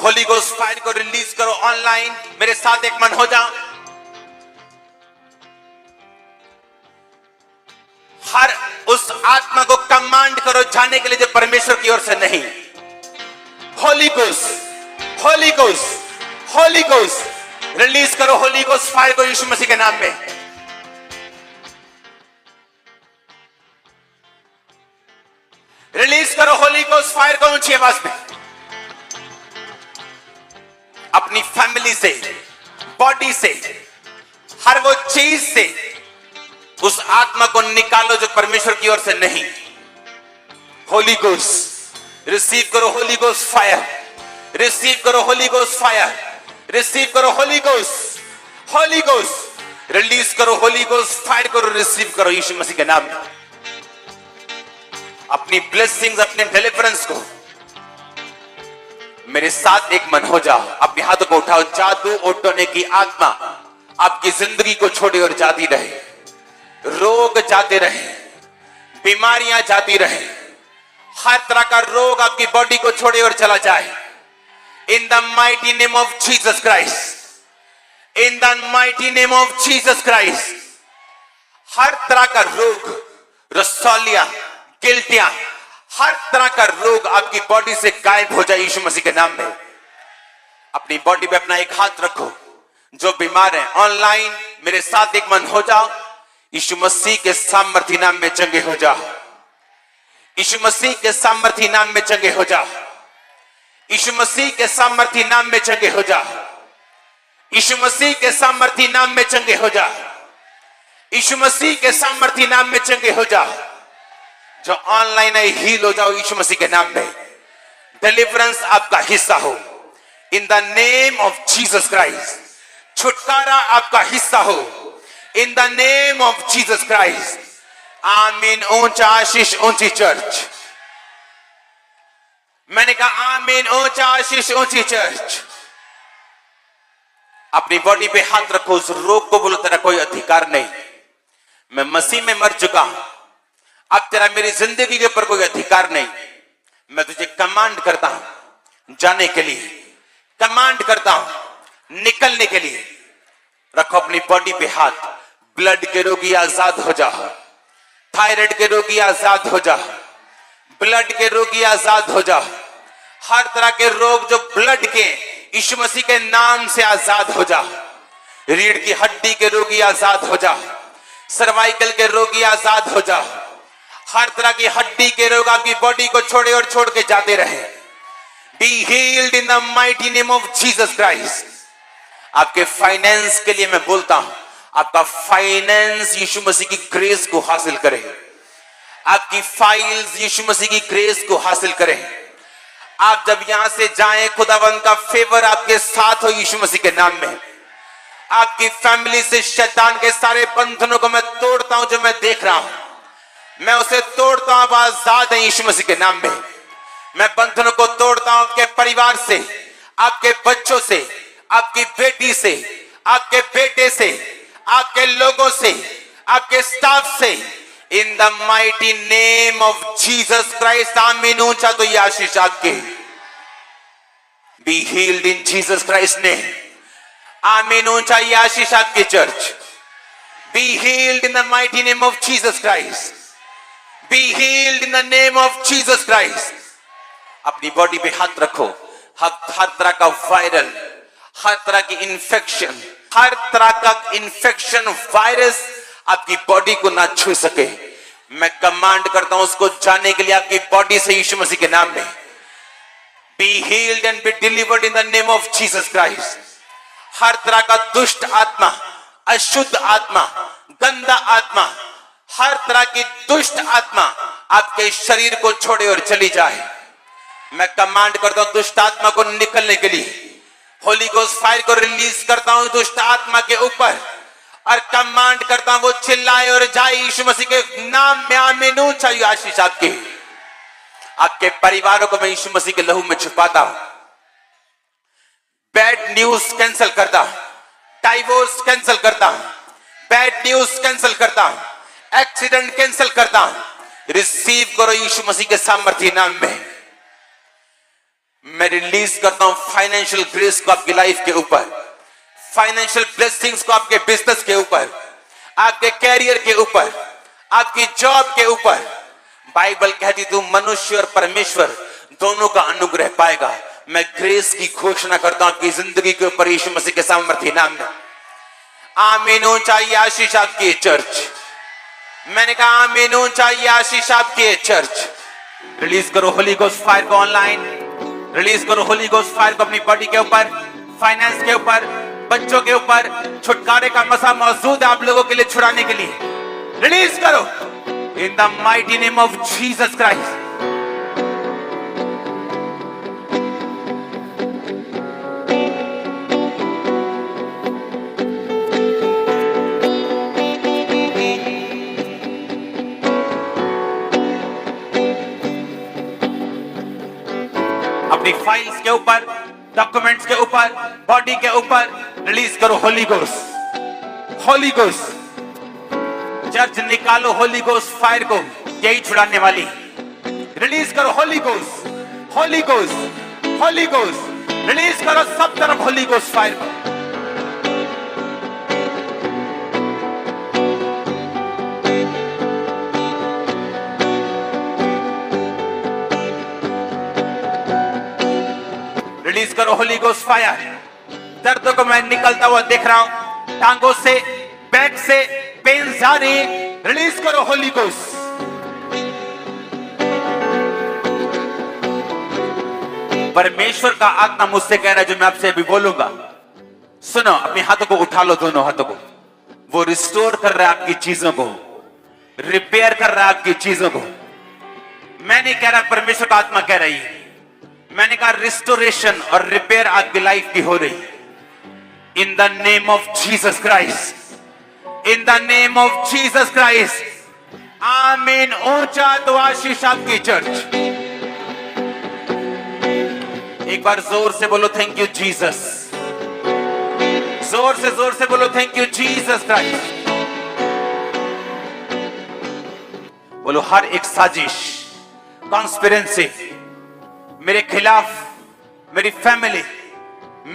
Holi ghost fire को release करो online, मेरे साथ एक मन हो जाओ। हर उस आत्मा को कमांड करो जाने के लिए जो परमेश्वर की ओर से नहीं। Holi Ghost, Holy Ghost, Holy ghost release करो होली गोस्ट फायर को यीशु मसीह के नाम में। रिलीज करो होली गोस्ट फायर को ऊंची आवाज में। अपनी फैमिली से, बॉडी से, हर वो चीज से उस आत्मा को निकालो जो परमेश्वर की ओर से नहीं। होली गोस्ट रिसीव करो, होली गोस्ट फायर रिसीव करो, होली गोस्ट फायर रिसीव करो, Holi Ghost, Holy ghost release करो, होली गोस्ट फायर करो, रिसीव करो यीशु मसीह के नाम में। अपनी ब्लेसिंग्स, अपने डिलीवरेंस को मेरे साथ एक मन हो जाओ। अपने हाथों को उठाओ। जादू ओटोने की आत्मा आपकी जिंदगी को छोड़े और जाती रहे, रोग जाते रहे, बीमारियां जाती रहे, हर तरह का रोग आपकी बॉडी को छोड़े और चला जाए। In the mighty name of Jesus Christ, in the mighty name of Jesus Christ, हर तरह का रोग, रसौलिया, गिल्टियां, हर तरह का रोग आपकी बॉडी से गायब हो जाए यीशु मसीह के नाम में। अपनी बॉडी पे अपना एक हाथ रखो। जो बीमार है ऑनलाइन मेरे साथ एक मन हो जाओ। यीशु मसीह के सामर्थी नाम में चंगे हो जाओ। यीशु मसीह के सामर्थी नाम में चंगे हो जाओ। यीशु मसीह के सामर्थी नाम में चंगे हो जाओ। यीशु मसीह के सामर्थी नाम में चंगे हो जाओ। यीशु मसीह के सामर्थी नाम में चंगे हो जाओ। जो ऑनलाइन है हील हो जाओ यीशु मसीह के नाम में। डिलीवरेंस आपका हिस्सा हो इन the name of Jesus Christ. छुटकारा आपका हिस्सा हो इन the name of Jesus Christ. आमीन। ऊंचा आशीष, ऊंची चर्च। मैंने कहा आमीन। ऊंचा आशीष, ऊंची चर्च। अपनी बॉडी पे हाथ रखो। उस रोग को बोलो तेरा कोई अधिकार नहीं, मैं मसीह में मर चुका हूं, अब तेरा मेरी जिंदगी के ऊपर कोई अधिकार नहीं। मैं तुझे कमांड करता हूं जाने के लिए, कमांड करता हूं निकलने के लिए। रखो अपनी बॉडी पे हाथ। ब्लड के रोगी आजाद हो जाओ, थायराइड के रोगी आजाद हो जाओ, ब्लड के रोगी आजाद हो जाओ। हर तरह के रोग जो ब्लड के यीशु मसीह के नाम से आजाद हो जाओ। रीढ़ की हड्डी के रोगी आजाद हो जाओ, सर्वाइकल के रोगी आजाद हो जाओ। हर तरह की हड्डी के रोग आपकी बॉडी को छोड़े और छोड़ के जाते रहे। B healed in the mighty name of Jesus Christ. आपके फाइनेंस के लिए मैं बोलता हूं, आपका फाइनेंस यीशु मसीह की ग्रेस को हासिल करे। आपकी फाइल्स यीशु मसीह की ग्रेस को हासिल करें। आप जब यहां से जाएं खुदावंद का फेवर आपके साथ हो यीशु मसीह के नाम में। आपकी फैमिली से शैतान के सारे बंधनों को मैं तोड़ता हूं। जो मैं देख रहा हूं मैं उसे तोड़ता हूं। आप आजाद हैं यीशु मसीह के नाम में। मैं बंधनों को तोड़ता हूं आपके परिवार से, आपके बच्चों से, आपकी बेटी से, आपके बेटे से, आपके लोगों से, आपके स्टाफ से। इन the mighty name of Jesus Christ. आमीन। ऊंचा तो ये आशीष आपके। B healed in Jesus Christ ने। आमीन। ऊंचा ये आशीष आपकी church. B healed in the mighty name of Jesus Christ. B healed in the name of Jesus Christ. अपनी बॉडी पे हाथ रखो। हर तरह का वायरल, हर तरह की इंफेक्शन, हर तरह का इंफेक्शन वायरस आपकी बॉडी को ना छू सके। मैं कमांड करता हूं उसको जाने के लिए आपकी बॉडी से यीशु मसीह के नाम में। Be healed and be delivered in the name of Jesus Christ. हर तरह का दुष्ट आत्मा, अशुद्ध आत्मा, गंदा आत्मा, हर तरह की दुष्ट आत्मा आपके शरीर को छोड़े और चली जाए। मैं कमांड करता हूं दुष्ट आत्मा को निकलने के लिए। होली गोस्ट फायर को रिलीज करता हूं दुष्ट आत्मा के ऊपर और कमांड करता हूं वो चिल्लाए और जाए यीशु मसीह के नाम में। आमीन। ऊंचा आशीष आपके। आपके परिवारों को मैं यीशु मसीह के लहू में छुपाता हूं। बैड न्यूज कैंसिल करता हूं, डाइवोर्स कैंसिल करता हूं, बैड न्यूज कैंसिल करता हूं, एक्सीडेंट कैंसिल करता हूं। रिसीव करो यीशु मसीह के सामर्थी नाम में। मैं रिलीज करता हूं फाइनेंशियल ग्रेस को आपकी लाइफ के ऊपर, फाइनेंशियल ब्लेसिंग्स को आपके बिजनेस के ऊपर, आपके कैरियर के ऊपर, आपकी जॉब के ऊपर। बाइबल कहती तू मनुष्य और परमेश्वर दोनों का अनुग्रह पाएगा। मैं ग्रेस की घोषणा करता हूं आपकी जिंदगी के ऊपर यीशु मसीह के सामर्थ्य नाम में। आमीन हो चाहिए आशीष आपकी चर्च। मैंने कहा आमीन हो चाहिए आशीष आपकी चर्च। रिलीज करो होली गोस्ट फायर को ऑनलाइन, रिलीज करो होली गोस्ट फायर को अपनी बॉडी के ऊपर, फाइनेंस के ऊपर, बच्चों के ऊपर। छुटकारे का मसा मौजूद है आप लोगों के लिए छुड़ाने के लिए। रिलीज करो इन the mighty name of Jesus Christ. अपनी फाइल्स के ऊपर, डॉक्यूमेंट्स के ऊपर, बॉडी के ऊपर रिलीज करो Holi Ghost, Holy ghost. Church निकालो होली गोस्ट फायर को, यही छुड़ाने वाली। रिलीज करो Holi Ghost, Holy Ghost, Holy ghost. Release करो सब तरफ होली गोस्ट फायर को। रिलीज करो होली गोस्ट फायर। दर्द को मैं निकलता हुआ देख रहा हूं, टांगों से, बैक से पेन जा रही। रिलीज करो होली गोस्ट। परमेश्वर का आत्मा मुझसे कह रहा है जो मैं आपसे अभी बोलूंगा, सुनो। अपने हाथों को उठा लो, दोनों हाथों को। वो रिस्टोर कर रहा है आपकी चीजों को, रिपेयर कर रहा है आपकी चीजों को। मैं नहीं कह रहा, परमेश्वर का आत्मा कह रही है। मैंने कहा रिस्टोरेशन और रिपेयर आपकी लाइफ की हो रही इन the name of Jesus Christ, in the name of Jesus Christ. आमीन। ऊंचा तो आशीष आपकी चर्च। एक बार जोर से बोलो थैंक यू जीसस। जोर से बोलो थैंक यू जीसस क्राइस्ट। बोलो हर एक साजिश, कॉन्स्पिरेंसी मेरे खिलाफ, मेरी फैमिली,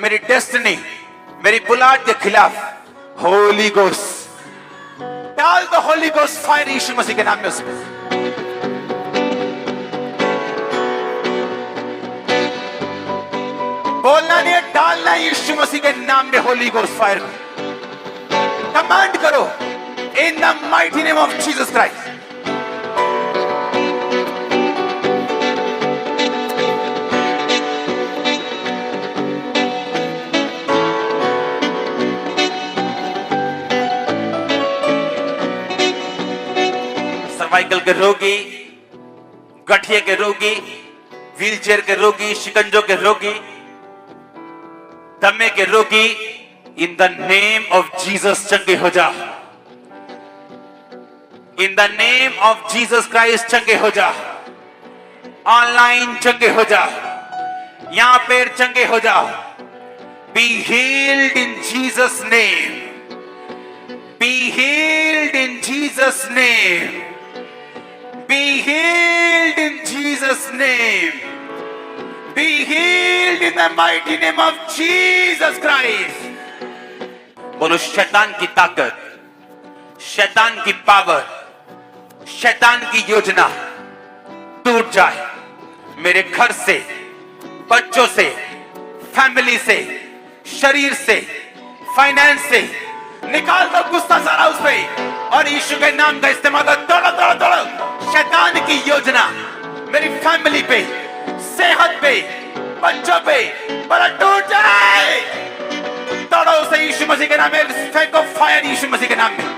मेरी डेस्टिनी, मेरी बुलाहट के खिलाफ, होली गोस्ट डाल दो, होली गोस्ट फायर यीशु मसीह के नाम में उसमें। बोलना नहीं है, डालना यीशु मसीह के नाम में होली गोस्ट फायर को। कमांड करो इन the mighty name of Jesus Christ. Cervical के रोगी, गठिए के रोगी, व्हीलचेयर के रोगी, शिकंजों के रोगी, दमे के रोगी, in the name of Jesus चंगे हो जा। In the name of Jesus Christ चंगे हो जा। ऑनलाइन चंगे हो जा, यहां पे चंगे हो जा। B healed in Jesus name, B healed in Jesus name, be healed in Jesus' name. Be healed in the mighty name of Jesus Christ. बोलो शैतान की ताकत, शैतान की पावर, शैतान की योजना टूट जाए मेरे घर से, बच्चों से, फैमिली से, शरीर से, फाइनेंस से। निकाल दो गुस्सा सारा उस पे और यीशु के नाम का इस्तेमाल करो। तोड़ो तोड़ो तोड़ो शैतान की योजना मेरी फैमिली पे, सेहत पे, बच्चों पे, बड़ा टूट जाए। तोड़ो उसे यीशु मसीह के नाम में। फेंको फायर यीशु मसीह के नाम में।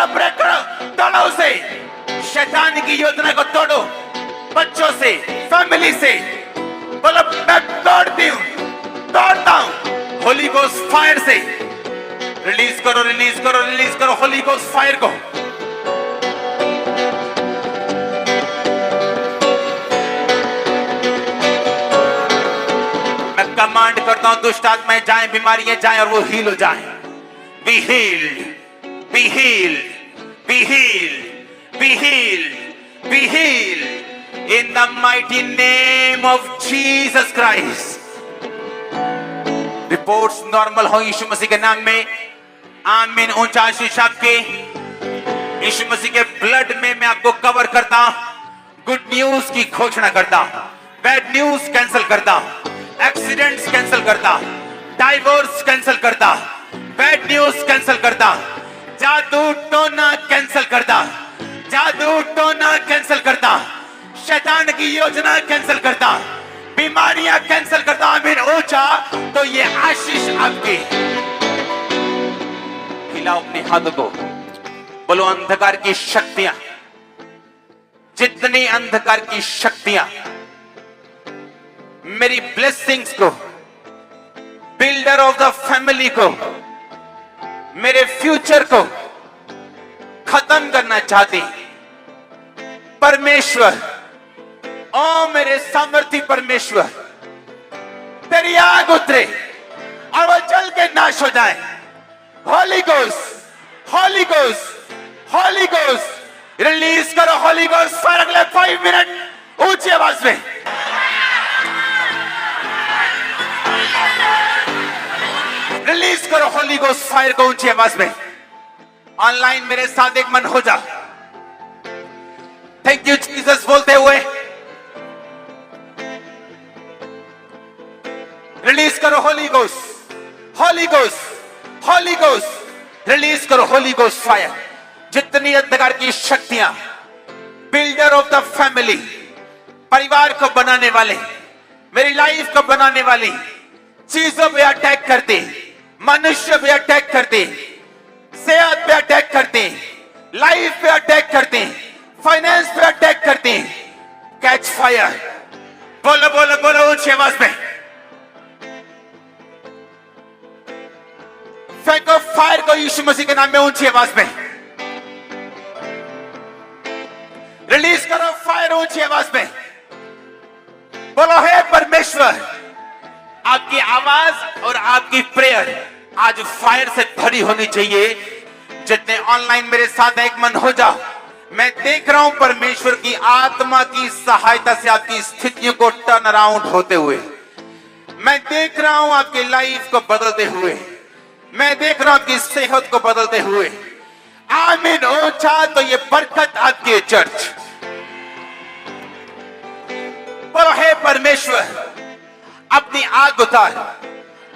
ब्रेक करो, तोड़ो उसे। शैतान की योजना को तोड़ो, बच्चों से, फैमिली से। बोलो मैं तोड़ती हूं, तोड़ता हूं होली गोस्ट फायर से। रिलीज करो, रिलीज करो, रिलीज करो होली गोस्ट फायर को। मैं कमांड करता हूं दुष्ट आत्माएं जाएं, बीमारियां जाएं और वो हील हो जाएं। Be healed, be healed, be healed, be healed, be healed in the mighty name of Jesus Christ. Reports normal हो यीशु मसीह के नाम में, आमीन। ऊंचा आशीष आपके, यीशु मसीह के ब्लड में मैं आपको कवर करता हूं। गुड न्यूज की घोषणा करता हूं, बैड न्यूज कैंसिल करता हूं, एक्सीडेंट्स कैंसिल करता हूं, डाइवोर्स कैंसिल करता हूं, बैड न्यूज कैंसिल करता हूं, जादू टोना कैंसिल करता हूं, जादू टोना कैंसिल करता हूं, शैतान की योजना कैंसिल करता हूं, बीमारियां कैंसिल करता हूं। आमीन। ऊंचा तो ये आशीष आपकी। हिलाओ अपने हाथों को, बोलो अंधकार की शक्तियां, जितनी अंधकार की शक्तियां मेरी ब्लेसिंग्स को, बिल्डर ऑफ द फैमिली को, मेरे फ्यूचर को खत्म करना चाहती, परमेश्वर, ओ मेरे सामर्थी परमेश्वर, तेरी आग उतरे और वो जल के नाश हो जाए। Holi Ghost, Holy Ghost, Holy ghost, release करो होली गोस्ट फायर। अगले 5 मिनट ऊंची आवाज में रिलीज करो होली गोस्ट फायर को ऊंची आवाज में। ऑनलाइन मेरे साथ एक मन हो जा, थैंक यू जीसस बोलते हुए रिलीज करो Holi Ghost, Holy Ghost, Holy ghost, release करो होली गोस्ट फायर। जितनी अंधकार की शक्तियां बिल्डर ऑफ द फैमिली, परिवार को बनाने वाले, मेरी लाइफ को बनाने वाली चीजों पे अटैक करते, मनुष्य पे अटैक करते, सेहत पे अटैक करते, लाइफ पे अटैक करते, फाइनेंस पे अटैक करते, कैच फायर। बोलो बोलो बोलो ऊंची आवाज में, फेंको फायर को यीशु मसीह के नाम में ऊंची आवाज में। रिलीज करो फायर ऊंची आवाज में। बोलो हे परमेश्वर, आपकी आवाज और आपकी प्रेयर आज फायर से भरी होनी चाहिए। जितने ऑनलाइन मेरे साथ एक मन हो जाओ, मैं देख रहा हूं परमेश्वर की आत्मा की सहायता से आपकी स्थितियों को टर्न अराउंड होते हुए। मैं देख रहा हूं आपकी लाइफ को बदलते हुए, मैं देख रहा हूं आपकी सेहत को बदलते हुए। आमीन। ऊंचा तो ये बरकत आपकी है चर्च। बोलो हे परमेश्वर, अपनी आग उतार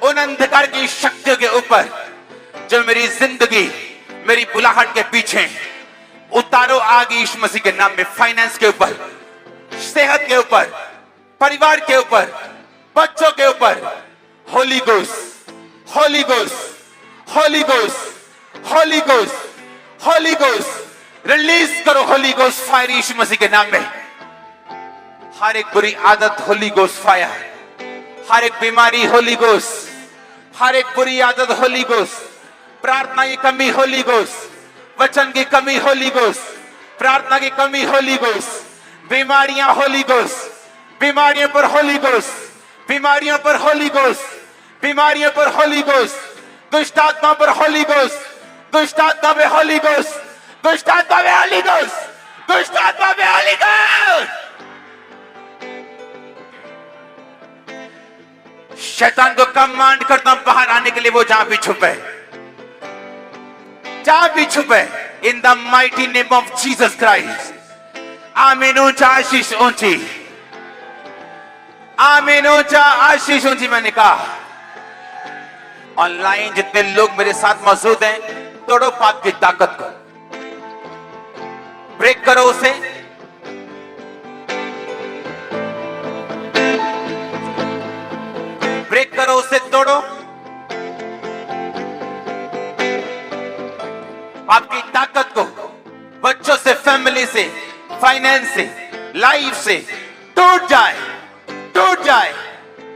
उन अंधकार की शक्तियों के ऊपर जो मेरी जिंदगी, मेरी बुलाहट के पीछे। उतारो आग यीशु मसीह के नाम में। फाइनेंस के ऊपर, सेहत के ऊपर, परिवार के ऊपर, बच्चों के ऊपर। Holi Ghost, Holy Ghost, Holy Ghost, Holy Ghost, Holy ghost, release करो होली गोस्ट फायर यीशु मसीह के नाम में। हर एक बुरी आदत होली गोस्ट फायर, हर एक बीमारी होली गोस्ट, हर एक बुरी आदत होली गोस्ट, प्रार्थना की कमी होली गोस्ट, वचन की कमी होली गोस्ट, प्रार्थना की कमी होली गोस्ट, बीमारियां होली गोस्ट, बीमारियों पर होली गोस्ट, बीमारियों पर होली गोस्ट, बीमारियों पर होली गोस्ट, दुष्ट आत्मा पर होली गोस्ट, दुष्ट आत्मा पे होली गोस्ट, दुष्ट आत्मा पे होली गोस्ट, दुष्ट आत्मा पे होली गोस्ट। शैतान को कमांड करता हूं बाहर आने के लिए, वो जहां भी छुपे, जहां भी छुपे, इन the mighty name of Jesus Christ. आमीन। ऊंचा आशीष ऊंची, आमीन। ऊंचा आशीष ऊंची। मैंने कहा ऑनलाइन जितने लोग मेरे साथ मौजूद हैं, तोड़ो पाप की ताकत को, ब्रेक करो उसे। ब्रेक करो उसे, तोड़ो आपकी ताकत को। बच्चों से, फैमिली से, फाइनेंस से, लाइफ से टूट जाए, टूट जाए,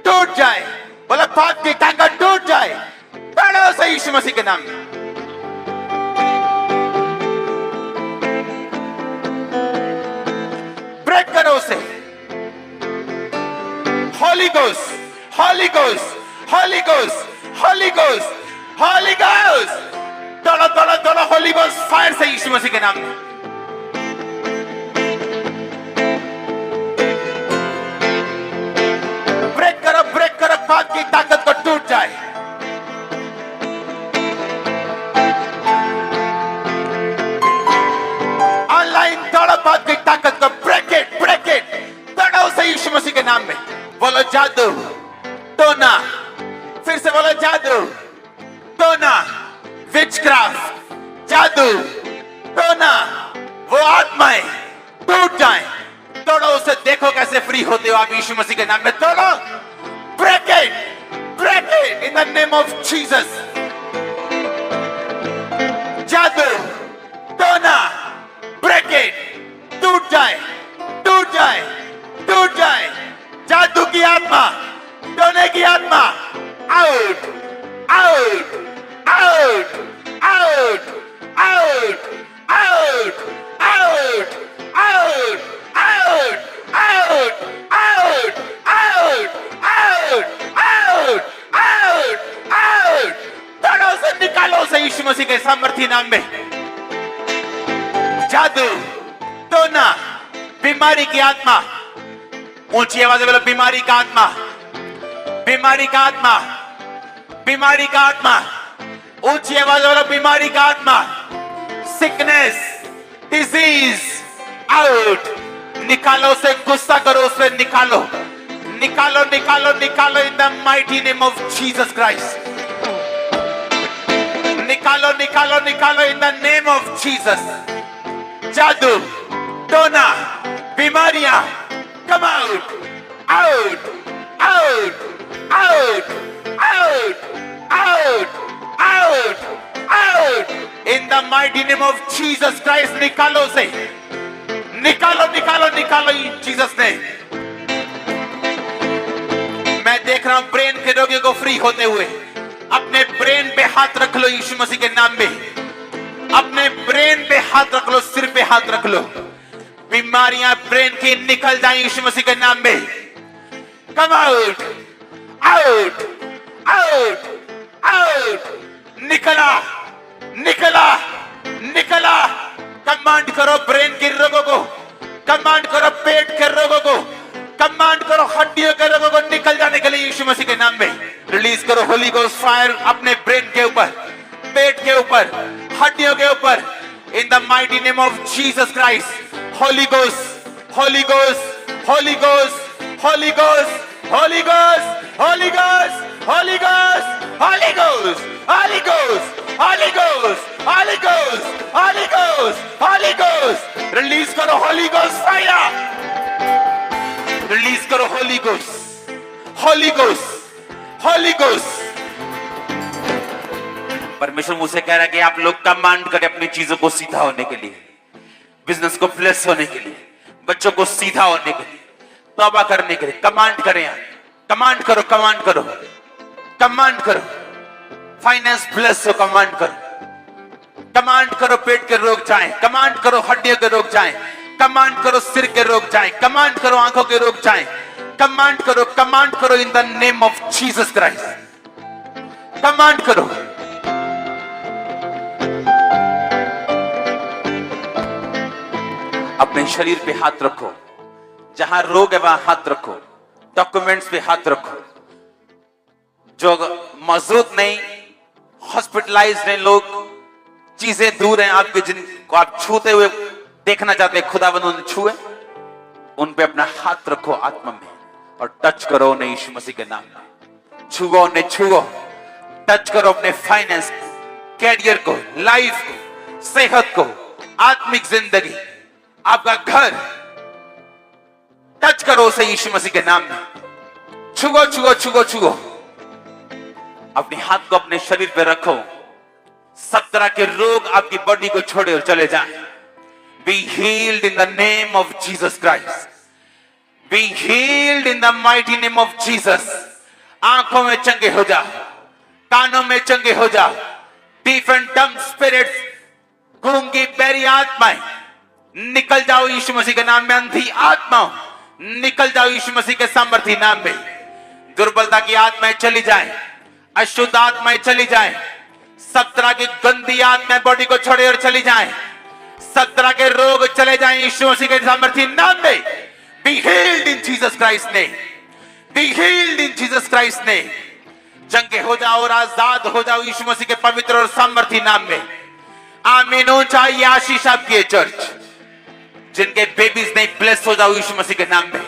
टूट जाए। बोला पाप की ताकत टूट जाए। तोड़ो उसे यीशु मसीह के नाम में। ब्रेक करो उसे। Holi Ghost, Holy Ghost, Holy Ghost, Holy Ghost, Holy ghost. दौड़ो दौड़ो दौड़ो होली गोस्ट फायर से यीशु मसीह के नाम में। ब्रेक करो पाप की ताकत को टूट जाए। ऑनलाइन दौड़ो पाप की ताकत को ब्रेक इट दौड़ो से यीशु मसीह के नाम में। बोलो जादू टोना, फिर से बोलो जादू टोना, विचक्राफ्ट, जादू टोना, वो आत्माएं टूट जाएं। तोड़ो उसे, देखो कैसे फ्री होते हो आप यीशु मसीह के नाम में। तोड़ो, break it in the name of Jesus. जादू टोना, ब्रेक इट, टूट जाए टूट जाए टूट जाए। जादू की आत्मा, टोने की आत्मा, out out out out out out out out out out out out out out out out. तोड़ो से, निकालो से यीशु मसीह के सामर्थी नाम में। जादू टोना, बीमारी की आत्मा, ऊंची आवाज में बोलो बीमारी का आत्मा, बीमारी का आत्मा, बीमारी का आत्मा, ऊंची आवाज में बोलो बीमारी का आत्मा। Sickness, disease, out. निकालो उसे, गुस्सा करो उससे, निकालो निकालो निकालो निकालो इन the mighty name of Jesus Christ. निकालो निकालो निकालो इन द नेम ऑफ जीसस। जादू टोना, बीमारियां, come out out out out out out out out in the mighty name of Jesus Christ. निकालो से, निकालो निकालो निकालो इन जीसस ने। मैं देख रहा हूं ब्रेन के रोगियों को फ्री होते हुए। अपने ब्रेन पे हाथ रख लो यीशु मसीह के नाम में। अपने ब्रेन पे हाथ रख लो, सिर पे हाथ रख लो। बीमारियां ब्रेन की निकल जाए यीशु मसीह के नाम में। Come out out out out. निकला निकला निकला। कमांड करो ब्रेन के रोगों को, कमांड करो पेट के रोगों को, कमांड करो हड्डियों के रोगों को निकल जाने के लिए यीशु मसीह के नाम में। रिलीज करो होली गोस्ट फायर अपने ब्रेन के ऊपर, पेट के ऊपर, हड्डियों के ऊपर। इन the mighty name of Jesus Christ. Holy Ghost Holy Ghost Holy Ghost Holy Ghost Holy Ghost Holy Ghost Holy Ghost Holy Ghost Holy Ghost Holy Ghost Holy Ghost Holy Ghost Holy ghost. Release करो Holi ghost fire, release करो Holi Ghost Holy Ghost Holy ghost. परमेश्वर मुझसे कह रहा है कि आप लोग कमांड करें अपनी चीजों को सीधा होने के लिए, बिजनेस को ब्लेस होने के लिए, बच्चों को सीधा होने के लिए, तौबा करने के लिए। कमांड करें, कमांड करो कमांड करो कमांड करो। फाइनेंस ब्लेस हो, कमांड करो कमांड करो। पेट के रोग जाएं, कमांड करो हड्डियों के रोग जाएं, कमांड करो सिर के रोग जाएं, कमांड करो आंखों के रोग जाएं, कमांड करो इन the name of Jesus Christ. Command करो। अपने शरीर पे हाथ रखो, जहां रोग है वहां हाथ रखो। डॉक्यूमेंट्स पे हाथ रखो। जो मौजूद नहीं, हॉस्पिटलाइज हैं लोग, चीजें दूर हैं आपके, जिनको आप छूते हुए देखना चाहते हैं खुदावंद उन्हें छुए, उन पे अपना हाथ रखो आत्मा में और टच करो उन्हें यीशु मसीह के नाम में। छुओ उन्हें, छुओ, टच करो अपने फाइनेंस, कैरियर को, लाइफ को, सेहत को, आत्मिक जिंदगी, आपका घर। टच करो उसे यीशु मसीह के नाम में। छुओ छुओ छुओ छुओ। अपने हाथ को अपने शरीर पे रखो। सब तरह के रोग आपकी बॉडी को छोड़े और चले जाएं। Be healed in the name of Jesus Christ. Be healed in the mighty name of Jesus. आंखों में चंगे हो जाओ, कानों में चंगे हो जाओ। Deaf and dumb spirits, गूंगी बहरी आत्माएं निकल जाओ यीशु मसीह के नाम में। अंधी आत्माओं निकल जाओ यीशु मसीह के सामर्थी नाम में। दुर्बलता की आत्माएं चली जाएं, अशुद्ध आत्माएं चली जाएं, सब तरह की गंदी आत्माएं बॉडी को छोड़े और चली जाएं। सब तरह के रोग चले जाएं यीशु मसीह के सामर्थ्य नाम में। Be healed in Jesus Christ ने, be healed in Jesus Christ ने। चंगे हो जाओ और आजाद हो जाओ यीशु मसीह के पवित्र और सामर्थ्य नाम में। आमीन हो चाहिए आशीष आपकी चर्च। जिनके बेबीज नहीं ब्लेस हो जाओ यीशु मसीह के नाम में।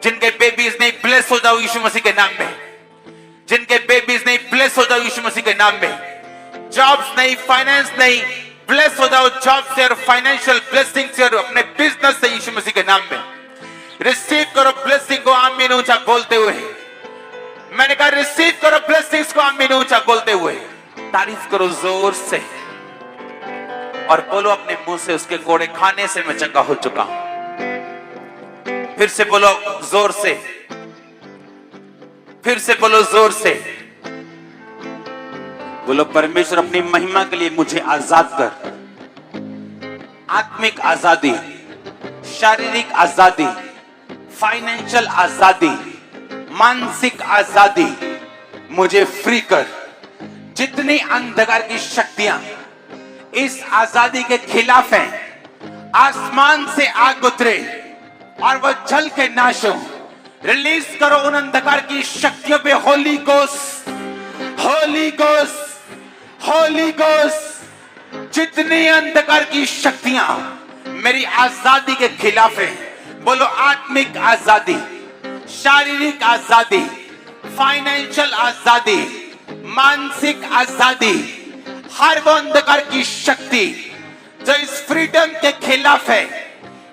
जिनके बेबीज नहीं ब्लेस हो जाओ यीशु मसीह के नाम में। जिनके बेबीज नहीं ब्लेस हो जाओ यीशु मसीह के नाम में। जॉब्स नहीं, फाइनेंस नहीं, ब्लेस हो जाओ जॉब से और फाइनेंशियल ब्लेसिंग से और अपने बिजनेस से यीशु मसीह के नाम में। रिसीव करो ब्लेसिंग को आमीन ऊंचा बोलते हुए। मैंने कहा रिसीव करो ब्लेसिंग्स को आमीन ऊंचा बोलते हुए। तारीफ करो जोर से और बोलो अपने मुंह से, उसके कोड़े खाने से मैं चंगा हो चुका हूं। फिर से बोलो जोर से, फिर से बोलो जोर से। बोलो परमेश्वर अपनी महिमा के लिए मुझे आजाद कर। आत्मिक आजादी, शारीरिक आजादी, फाइनेंशियल आजादी, मानसिक आजादी मुझे फ्री कर। जितनी अंधकार की शक्तियां इस आजादी के खिलाफ हैं, आसमान से आग उतरे और वह जल के नाश हो। रिलीज करो उन अंधकार की शक्तियों पे Holi Ghost, Holy Ghost, Holy ghost. जितनी अंधकार की शक्तियां मेरी आजादी के खिलाफ है, बोलो आत्मिक आजादी, शारीरिक आजादी, फाइनेंशियल आजादी, मानसिक आजादी, हर वो अंधकार की शक्ति जो इस फ्रीडम के खिलाफ है,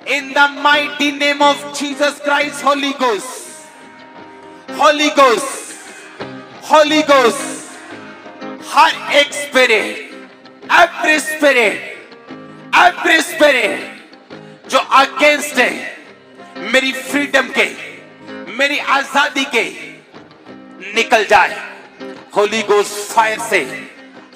in the mighty name of Jesus Christ, Holy Ghost, Holy Ghost, Holy Ghost. हर एक spirit, every spirit, every spirit जो अगेंस्ट है मेरी फ्रीडम के, मेरी आजादी के, निकल जाए होली गोस्ट फायर से।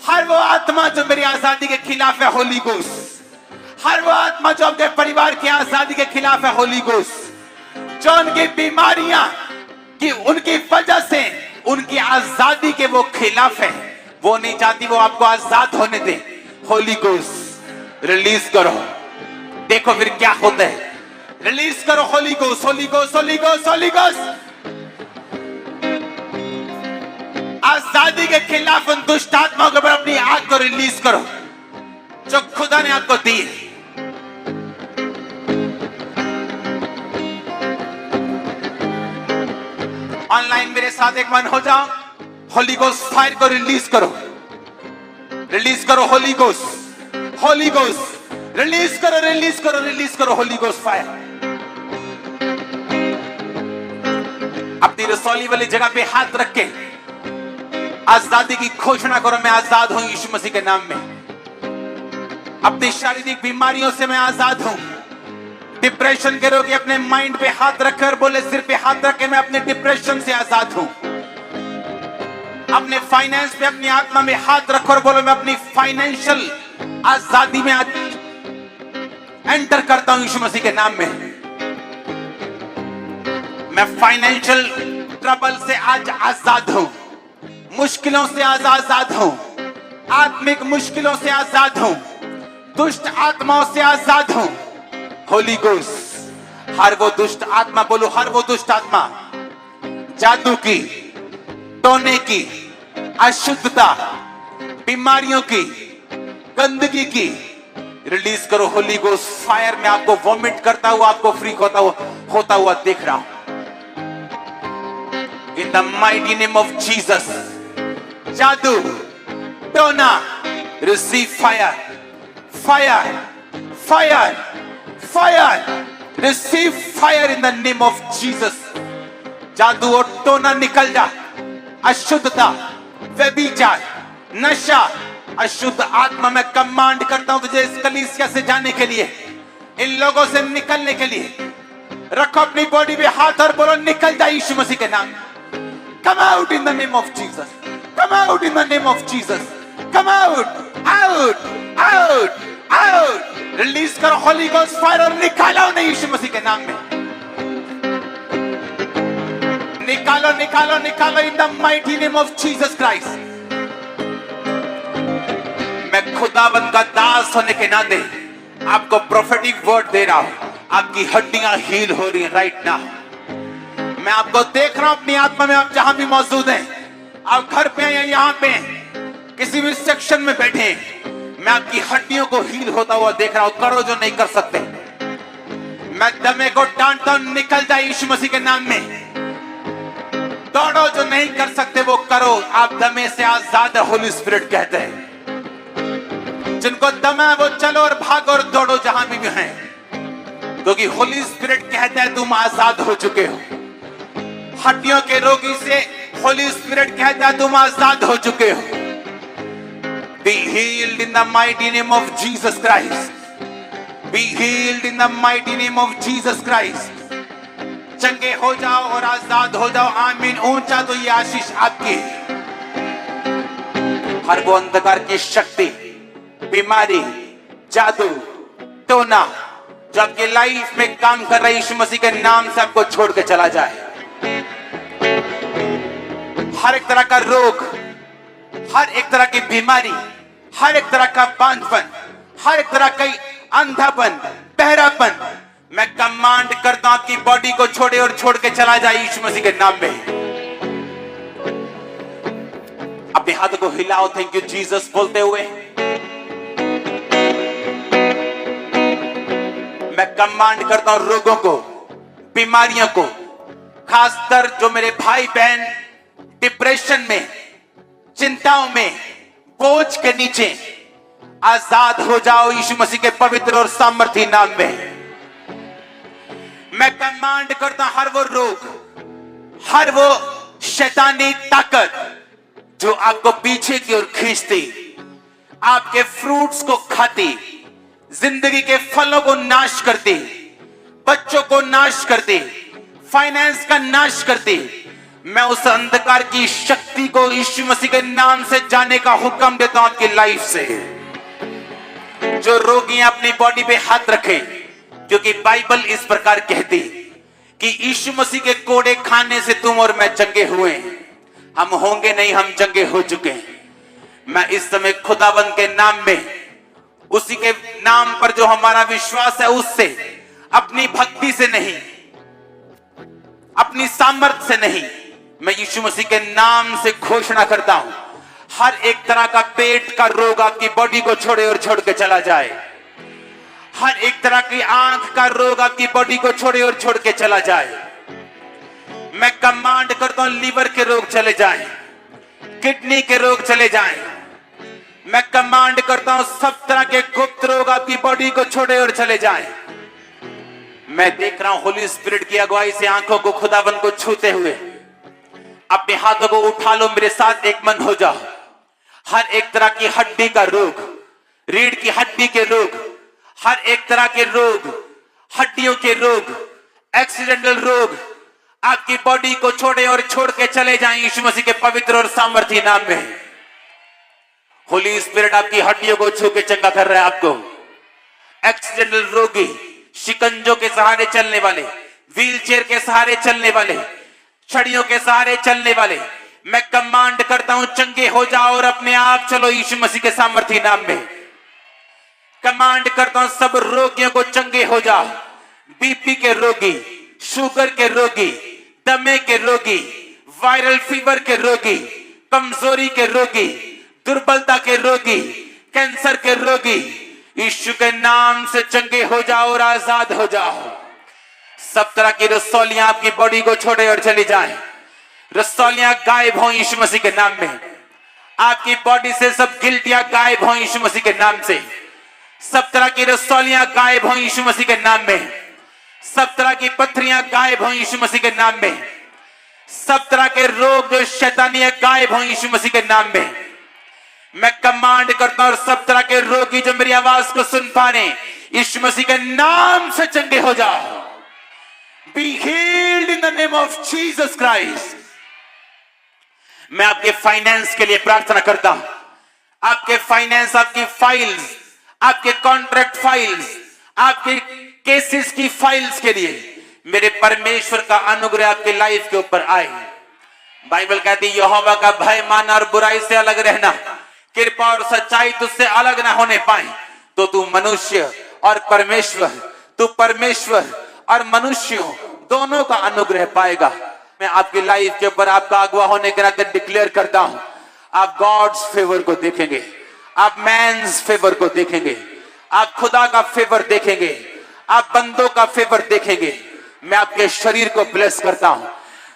हर वो आत्मा जो मेरी आजादी के खिलाफ है, होली गोस्ट। हर वो आत्मा जो अपने परिवार की आजादी के खिलाफ है, होली गोस्ट। जो उनकी बीमारियां कि उनकी वजह से उनकी आजादी के वो खिलाफ है, वो नहीं चाहती वो आपको आजाद होने दे। होली गोस्ट रिलीज करो, देखो फिर क्या होता है। रिलीज करो Holi Ghost, Holy Ghost, Holy Ghost, Holy ghost. आजादी के खिलाफ उन दुष्ट आत्माओं के ऊपर अपनी आग को रिलीज करो जो खुदा ने आपको दी है। ऑनलाइन मेरे साथ एक मन हो जाओ। होली गोस्ट फायर को रिलीज करो, रिलीज करो Holi Ghost, Holy ghost release करो, रिलीज करो, रिलीज करो होली गोस्ट फायर। अपनी रसौली वाली जगह पे हाथ रख के आजादी की घोषणा करो, मैं आजाद हूं यीशु मसीह के नाम में। अपनी शारीरिक बीमारियों से मैं आजाद हूं। डिप्रेशन के रोगी अपने माइंड पे हाथ रखकर बोले, सिर पे हाथ रख के मैं अपने डिप्रेशन से आजाद हूं। अपने फाइनेंस पे अपनी आत्मा में हाथ रखो और बोलो, मैं अपनी फाइनेंशियल आजादी में एंटर करता हूं यीशु मसीह के नाम में। मैं फाइनेंशियल ट्रबल से आज आजाद हूं, मुश्किलों से आजाद हूं, आत्मिक मुश्किलों से आजाद हूं, दुष्ट आत्माओं से आजाद हूं। होली गोस्ट हर वो दुष्ट आत्मा, बोलो हर वो दुष्ट आत्मा जादू की, टोने की, अशुद्धता, बीमारियों की, गंदगी की, रिलीज करो होली गोस्ट फायर में। आपको वॉमिट करता हुआ, आपको फ्री होता हुआ देख रहा हूं। इन the mighty name of Jesus, जादू, टोना, receive fire, fire, fire, fire, receive fire in the name of Jesus. जादू और टोना निकल जा। अशुद्धता, व्यभिचार, नशा, अशुद्ध आत्मा मैं कमांड करता हूं तुझे इस कलीसिया से जाने के लिए, इन लोगों से निकलने के लिए। रखो अपनी बॉडी पे हाथ और बोलो, निकल जा यीशु मसीह के नाम। Come out in the name of Jesus. Come out in the name of Jesus. Come out, out, out, out. Release करो होली गोस्ट फायर और निकालो उन्हें यीशु मसीह के नाम में। निकालो, निकालो, निकालो इन the mighty name of Jesus Christ. मैं खुदावंद का दास होने के नाते आपको प्रोफेटिक वर्ड दे रहा हूं। आपकी हड्डियां हील हो रही हैं राइट नाउ। मैं आपको देख रहा हूं अपनी आत्मा में, आप जहां भी मौजूद हैं, आप घर पे या यहाँ पे किसी भी सेक्शन में बैठे हैं, मैं आपकी हड्डियों को हील होता हुआ देख रहा हूं। करो जो नहीं कर सकते। मैं दमे को डांटता हूं, निकल जाए यीशु मसीह के नाम में। दौड़ो जो नहीं कर सकते वो करो। आप दमे से आजाद है, होली स्पिरिट कहते हैं। जिनको दम है वो चलो और भागो और दौड़ो जहां भी हैं, क्योंकि होली स्पिरिट कहता है तुम आजाद हो चुके हो। हड्डियों के रोगी से होली स्पिरिट कहता है तुम आजाद हो चुके हो। Be healed in the mighty name of Jesus Christ. Be healed in the mighty name of Jesus Christ. चंगे हो जाओ और आजाद हो जाओ। आमीन। ऊंचा तो ये आशीष आपकी। हर वो अंधकार की शक्ति, बीमारी, जादू, टोना जो आपकी लाइफ में काम कर रहा है, यीशु मसीह के नाम से आपको छोड़ के चला जाए। हर एक तरह का रोग, हर एक तरह की बीमारी, हर एक तरह का बांझपन, हर एक तरह का अंधापन, बहरापन, मैं कमांड करता हूं आपकी बॉडी को छोड़े और छोड़ के चला जाए यीशु मसीह के नाम में। अपने हाथों को हिलाओ थैंक यू जीसस बोलते हुए। मैं कमांड करता हूं रोगों को, बीमारियों को, खासकर जो मेरे भाई बहन डिप्रेशन में, चिंताओं में, बोझ के नीचे, आजाद हो जाओ यीशु मसीह के पवित्र और सामर्थी नाम में। मैं कमांड करता हूं हर वो रोग, हर वो शैतानी ताकत जो आपको पीछे की ओर खींचती, आपके फ्रूट्स को खाती, जिंदगी के फलों को नाश करती, बच्चों को नाश करती, फाइनेंस का नाश करती, मैं उस अंधकार की शक्ति को यीशु मसीह के नाम से जाने का हुक्म देता हूं आपकी लाइफ से। जो रोगी अपनी बॉडी पे हाथ रखे, क्योंकि बाइबल इस प्रकार कहती कि यीशु मसीह के कोड़े खाने से तुम और मैं चंगे हुए। हम होंगे नहीं, हम चंगे हो चुके हैं। मैं इस समय खुदावंद के नाम में, उसी के नाम पर जो हमारा विश्वास है उससे, अपनी भक्ति से नहीं, अपनी सामर्थ्य से नहीं, मैं यीशु मसीह के नाम से घोषणा करता हूं हर एक तरह का पेट का रोग आपकी बॉडी को छोड़े और छोड़ के चला जाए। हर एक तरह की आंख का रोग आपकी बॉडी को छोड़े और छोड़ के चला जाए। मैं कमांड करता हूं लीवर के रोग चले जाएं, किडनी के रोग चले जाएं। मैं कमांड करता हूं सब तरह के गुप्त रोग आपकी बॉडी को छोड़े और चले जाएं। मैं देख रहा हूं होली स्पिरिट की अगुवाई से आंखों को खुदावन को छूते हुए। अपने हाथों को उठा लो, मेरे साथ एक मन हो जाओ। हर एक तरह की हड्डी का रोग, रीढ़ की हड्डी के रोग, हर एक तरह के रोग, हड्डियों के रोग, एक्सीडेंटल रोग आपकी बॉडी को छोड़े और छोड़ के चले जाएं यीशु मसीह के पवित्र और सामर्थी नाम में। होली स्पिरिट आपकी हड्डियों को छू के चंगा कर रहा है आपको। एक्सीडेंटल रोगी, शिकंजों के सहारे चलने वाले, व्हील चेयर के सहारे चलने वाले, छड़ियों के सहारे चलने वाले, मैं कमांड करता हूं चंगे हो जाओ और अपने आप चलो यीशु मसीह के सामर्थी नाम में। कमांड करता हूं सब रोगियों को चंगे हो जाओ। बीपी के रोगी, शुगर के रोगी, दमे के रोगी, वायरल फीवर के रोगी, कमजोरी के रोगी, दुर्बलता के रोगी, कैंसर के रोगी, यीशु के नाम से चंगे हो जाओ और आजाद हो जाओ। सब तरह की रसौलियां आपकी बॉडी को छोड़े और चली जाएं। रसौलियां गायब हो यीशु मसीह के नाम में। आपकी बॉडी से सब गिल्टियां गायब हो यीशु मसीह के नाम से। सब तरह की रसौलियां गायब हो यीशु मसीह के नाम में। सब तरह की पत्थरियां गायब हो यीशु मसीह के नाम में। सब तरह के रोग जो शैतानियां गायब हो यीशु मसीह के नाम में। मैं कमांड करता हूं सब तरह के रोगी जो मेरी आवाज को सुन पा रहे, यीशु मसीह के नाम से चंगे हो जाओ। Be healed in the name of Jesus Christ. मैं आपके फाइनेंस के लिए प्रार्थना करता हूं। आपके फाइनेंस, आपकी फाइल्स, आपके कॉन्ट्रैक्ट फाइल्स, आपके केसेस की फाइल्स के लिए मेरे परमेश्वर का अनुग्रह आपकी लाइफ के ऊपर आए। बाइबल कहती है यहोवा का भय मानना और बुराई से अलग रहना कृपा और सच्चाई तुझसे अलग ना होने पाए, तो तू मनुष्य और परमेश्वर, तू परमेश्वर और मनुष्यों दोनों का अनुग्रह पाएगा। मैं आपकी लाइफ के ऊपर आपका अगुवा होने के नाते डिक्लेयर करता हूं, आप गॉड्स फेवर को देखेंगे, आप मैन्स फेवर को देखेंगे, आप खुदा का फेवर देखेंगे, आप बंदों का फेवर देखेंगे। मैं आपके शरीर को ब्लेस करता हूं,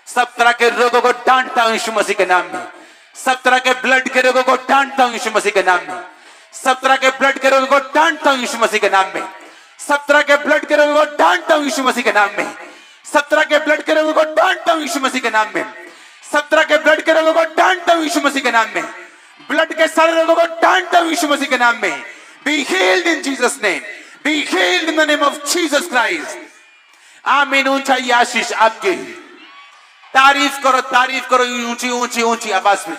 सब तरह के रोगों को डांटता हूं यीशु मसीह के नाम में, सब तरह के ब्लड के रोगों को डांटता हूं यीशु मसीह के नाम में, सब तरह के ब्लड के रोगों को डांटता हूं यीशु मसीह के नाम में, सब तरह के ब्लड के रोगों को डांटता हूं यीशु मसीह के नाम में, सब तरह के ब्लड के रोगों को डांटता हूं यीशु मसीह के नाम में, सब तरह के ब्लड के रोगों को डांटता हूं यीशु मसीह के नाम में, ब्लड के सारे रोगों को डांटता हूं यीशु मसीह के नाम में। Be healed in Jesus name, be healed in the name of Jesus Christ. आमीन। ऊंचा आशीष आपके, तारीफ करो ऊंची ऊंची ऊंची आवाज में।